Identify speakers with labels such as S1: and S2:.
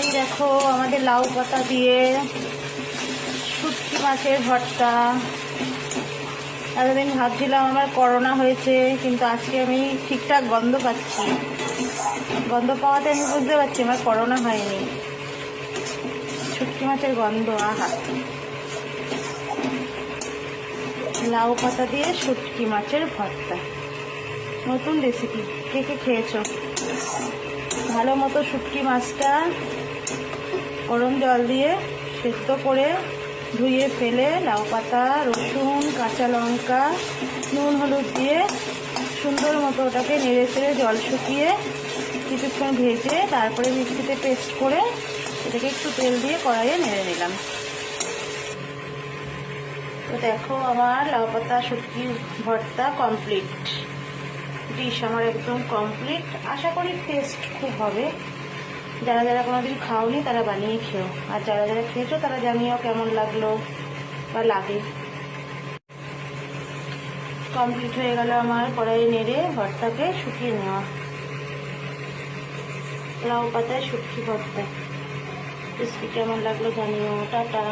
S1: এই দেখো আমাদের লাউ পাতা দিয়ে শুটকি মাছের ভর্তা। এতদিন ভাবছিলাম আমার করোনা হয়েছে, কিন্তু আজকে আমি ঠিকঠাক গন্ধ পাচ্ছি। গন্ধ পাওয়াতে আমি বুঝতে পারছি আমার করোনা হয়নি। শুটকি মাছের গন্ধ, আহা! লাউ পাতা দিয়ে শুটকি মাছের ভর্তা, নতুন রেসিপি। কে কে খেয়েছো? ভালো মতো শুটকি মাছটা গরম জল দিয়ে সেদ্ধ করে ধুয়ে ফেলে লাউ পাতা, রসুন, কাঁচা লঙ্কা, নুন, হলুদ দিয়ে সুন্দর মতো ওটাকে নেড়ে চেড়ে জল শুকিয়ে কিছুক্ষণ ভেজে তারপরে মিক্সিতে পেস্ট করে এটাকে একটু তেল দিয়ে কড়াইয়ে নেড়ে নিলাম। তো দেখো আমার লাউ পাতা শুটকি ভর্তা কমপ্লিট। ডিশ আমার একদম কমপ্লিট। আশা করি টেস্ট খুব হবে। যারা যারা কোনোদিন খাওনি তারা বানিয়ে খেও, আর যারা যারা খেয়েছো তারা জানিও কেমন লাগলো বা লাগে। কমপ্লিট হয়ে গেল আমার কড়াইয়ে নেড়ে ভর্তাকে শুকিয়ে নেওয়া লাউ পাতায় শুটকি ভর্তা। রেসিপি কেমন লাগলো জানিও। টাটা।